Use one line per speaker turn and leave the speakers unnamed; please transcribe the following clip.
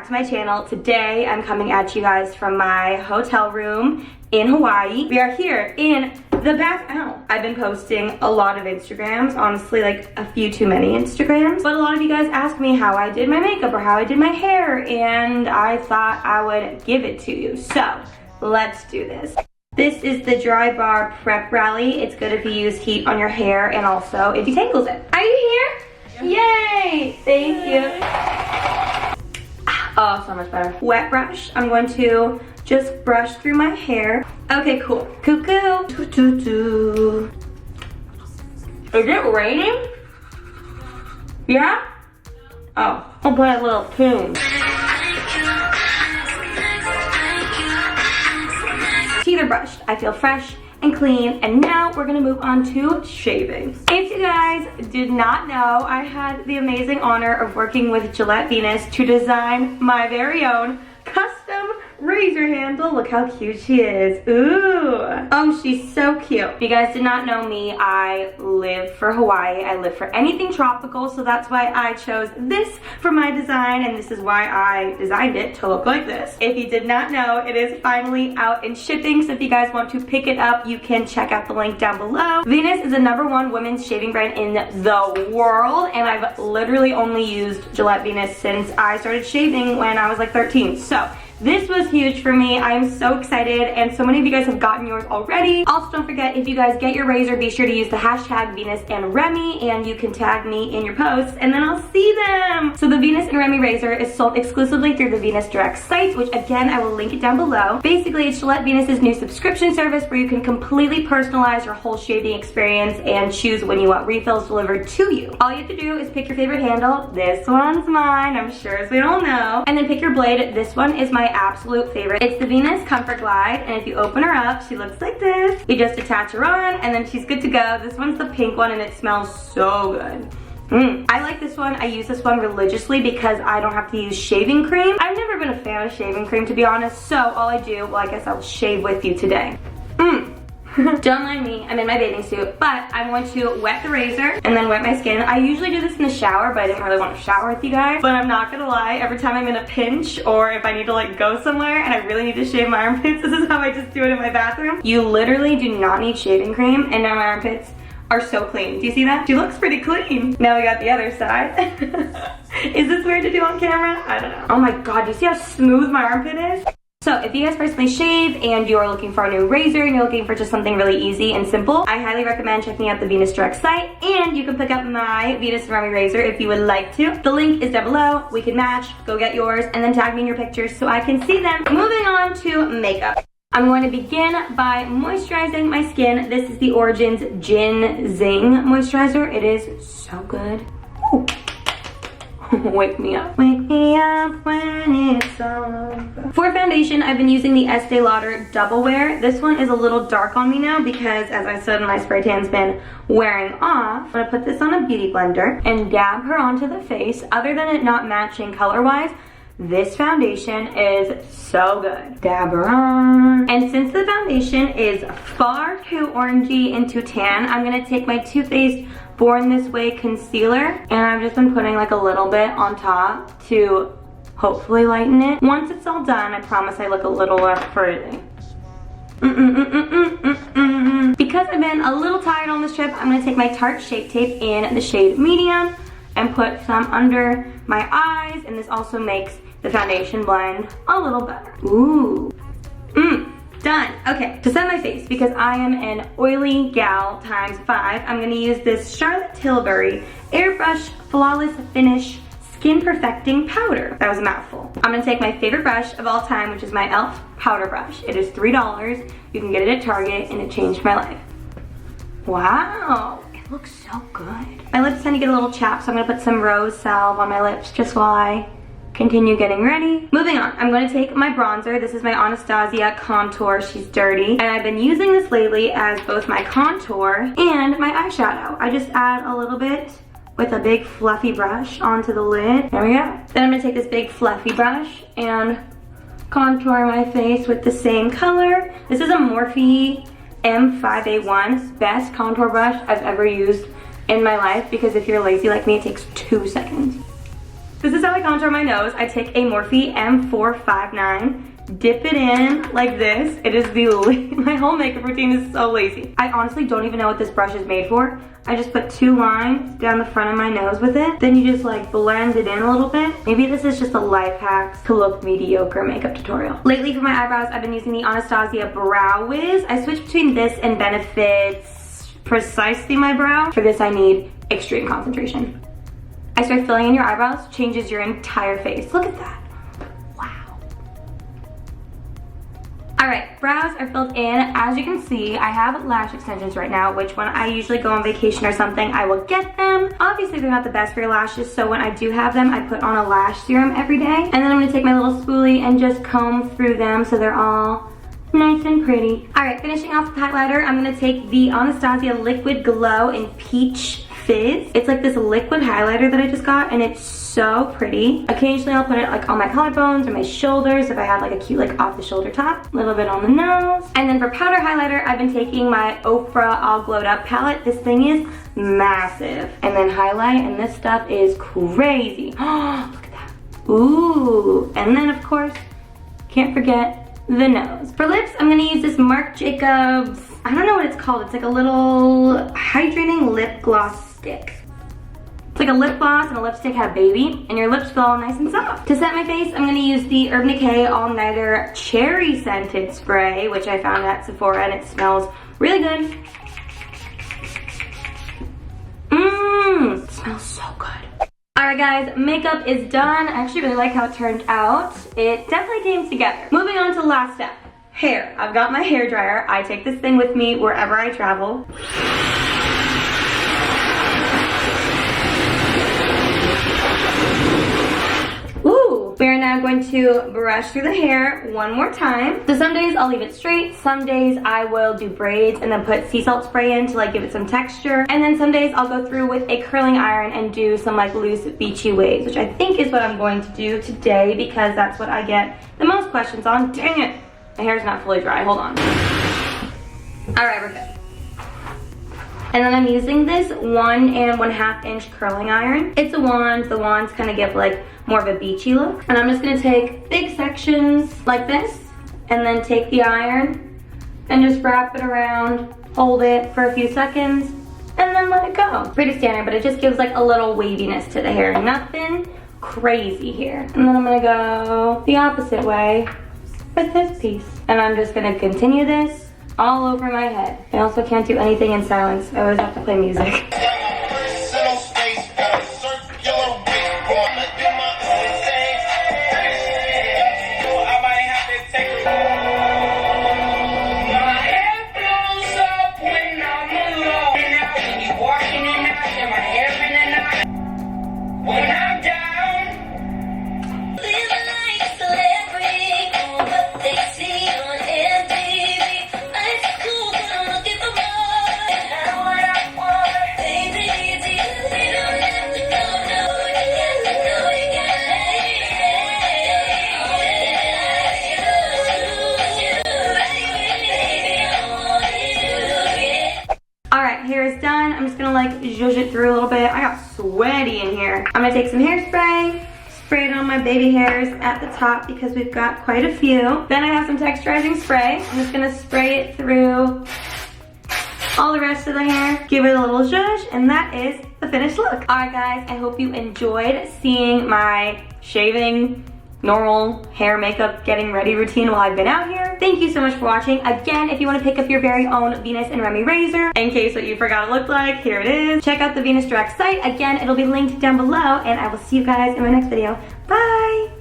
back to my channel. Today I'm coming at you guys from my hotel room in Hawaii. We are here in the back. Ow. I've been posting a lot of Instagrams, honestly, like a few too many Instagrams, but a lot of you guys asked me how I did my makeup or how I did my hair, and I thought I would give it to you. So let's do this. This is the Dry Bar Prep Rally. It's good if you use heat on your hair and also it detangles it. Are you here? Yay! Thank you. Oh, so much better. Wet brush. I'm going to just brush through my hair. Okay, cool. Cuckoo. Is it raining? Yeah? Oh, I'll put a little tune. Teeth are brushed. I feel fresh and clean, and now we're gonna move on to shaving. If you guys did not know, I had the amazing honor of working with Gillette Venus to design my very own custom razor handle. Look how cute she is. Ooh. Oh, she's so cute. If you guys did not know me, I live for Hawaii. I live for anything tropical, so that's why I chose this for my design, and this is why I designed it to look like this. If you did not know, it is finally out in shipping, so if you guys want to pick it up, you can check out the link down below. Venus is the #1 women's shaving brand in the world, and I've literally only used Gillette Venus since I started shaving when I was like 13. So this was huge for me. I am so excited, and so many of you guys have gotten yours already. Also, don't forget, if you guys get your razor, be sure to use the hashtag Venus and Remi, and you can tag me in your posts, and then I'll see them. So the Venus and Remi razor is sold exclusively through the Venus Direct site, which again, I will link it down below. Basically, it's Gillette Venus's new subscription service where you can completely personalize your whole shaving experience and choose when you want refills delivered to you. All you have to do is pick your favorite handle. This one's mine, I'm sure as we all know. And then pick your blade. This one is my absolute favorite. It's the Venus Comfort Glide, and if you open her up, she looks like this. You just attach her on, and then she's good to go. This one's the pink one, and it smells so good. I like this one. I use this one religiously because I don't have to use shaving cream. I've never been a fan of shaving cream, to be honest, so all I do, well, I guess I'll shave with you today. Don't mind me, I'm in my bathing suit, but I'm going to wet the razor and then wet my skin. I usually do this in the shower, but I didn't really want to shower with you guys. But I'm not gonna lie, every time I'm in a pinch or if I need to like go somewhere and I really need to shave my armpits, this is how I just do it in my bathroom. You literally do not need shaving cream, and now my armpits are so clean. Do you see that? She looks pretty clean. Now we got the other side. Is this weird to do on camera? I don't know. Oh my god, do you see how smooth my armpit is? So if you guys personally shave and you're looking for a new razor and you're looking for just something really easy and simple, I highly recommend checking out the Venus Direct site, and you can pick up my Venus and Remi razor if you would like to. The link is down below. We can match, go get yours, and then tag me in your pictures so I can see them. Moving on to makeup. I'm going to begin by moisturizing my skin. This is the Origins Gin Zing moisturizer. It is so good. Ooh. Wake me up. Wake me up when it's over. For foundation, I've been using the Estee Lauder Double Wear. This one is a little dark on me now because, as I said, my spray tan's been wearing off. I'm gonna put this on a beauty blender and dab her onto the face. Other than it not matching color-wise, this foundation is so good. Dab her on. And since the foundation is far too orangey and too tan, I'm gonna take my Too Faced Born This Way concealer, and I've just been putting like a little bit on top to hopefully lighten it. Once it's all done, I promise I look a little less pretty. Because I've been a little tired on this trip, I'm gonna take my Tarte Shape Tape in the shade Medium and put some under my eyes, and this also makes the foundation blend a little better. Ooh. Done. Okay, to set my face, because I am an oily gal ×5, I'm gonna use this Charlotte Tilbury Airbrush Flawless Finish Skin Perfecting Powder. That was a mouthful. I'm gonna take my favorite brush of all time, which is my e.l.f. powder brush. It is $3. You can get it at Target, and it changed my life. Wow, it looks so good. My lips tend to get a little chapped, so I'm gonna put some rose salve on my lips just while I continue getting ready. Moving on, I'm going to take my bronzer. This is my Anastasia Contour. She's dirty, and I've been using this lately as both my contour and my eyeshadow. I just add a little bit with a big fluffy brush onto the lid. There we go. Then I'm going to take this big fluffy brush and contour my face with the same color. This is a Morphe M5A1. Best contour brush I've ever used in my life, because if you're lazy like me, it takes 2 seconds. This is how I contour my nose. I take a Morphe M459, dip it in like this. It is my whole makeup routine is so lazy. I honestly don't even know what this brush is made for. I just put 2 lines down the front of my nose with it. Then you just like blend it in a little bit. Maybe this is just a life hack to look mediocre makeup tutorial. Lately for my eyebrows, I've been using the Anastasia Brow Wiz. I switched between this and Benefit's Precisely My Brow. For this I need extreme concentration. I start filling in your eyebrows, changes your entire face. Look at that. Alright, brows are filled in. As you can see, I have lash extensions right now, which when I usually go on vacation or something, I will get them. Obviously, they're not the best for your lashes, so when I do have them, I put on a lash serum every day. And then I'm gonna take my little spoolie and just comb through them so they're all nice and pretty. Alright, finishing off the highlighter, I'm gonna take the Anastasia Liquid Glow in Peach Fizz. It's like this liquid highlighter that I just got, and it's so pretty. Occasionally I'll put it like on my collarbones or my shoulders if I have like a cute like off the shoulder top. A little bit on the nose. And then for powder highlighter, I've been taking my Ofra All Glowed Up palette. This thing is massive. And then highlight, and this stuff is crazy. Oh, look at that. Ooh. And then of course, can't forget the nose. For lips, I'm gonna use this Marc Jacobs, I don't know what it's called. It's like a little hydrating lip gloss stick. It's like a lip gloss and a lipstick had a baby, and your lips feel all nice and soft. To set my face, I'm gonna use the Urban Decay All Nighter Cherry Scented Spray, which I found at Sephora, and it smells really good. It smells so good. Alright guys, makeup is done. I actually really like how it turned out. It definitely came together. Moving on to the last step. Hair. I've got my hair dryer. I take this thing with me wherever I travel. Ooh! We are now going to brush through the hair one more time. So some days I'll leave it straight, some days I will do braids and then put sea salt spray in to like give it some texture. And then some days I'll go through with a curling iron and do some like loose beachy waves, which I think is what I'm going to do today because that's what I get the most questions on. Dang it! My hair's not fully dry, hold on. Alright, we're good. And then I'm using this 1 1/2 inch curling iron. It's a wand. The wands kind of give like more of a beachy look. And I'm just gonna take big sections like this and then take the iron and just wrap it around, hold it for a few seconds, and then let it go. Pretty standard, but it just gives like a little waviness to the hair. Nothing crazy here. And then I'm gonna go the opposite way with this piece. And I'm just gonna continue this all over my head. I also can't do anything in silence. I always have to play music. Hair is done. I'm just gonna like zhuzh it through a little bit. I got sweaty in here. I'm gonna take some hairspray, spray it on my baby hairs at the top because we've got quite a few. Then I have some texturizing spray. I'm just gonna spray it through all the rest of the hair, give it a little zhuzh, and that is the finished look. Alright guys, I hope you enjoyed seeing my shaving, normal hair, makeup, getting ready routine while I've been out here. Thank you so much for watching. Again, if you want to pick up your very own Venus and Remy razor, in case what you forgot it looked like, here it is. Check out the Venus Direct site. Again, it'll be linked down below, and I will see you guys in my next video. Bye!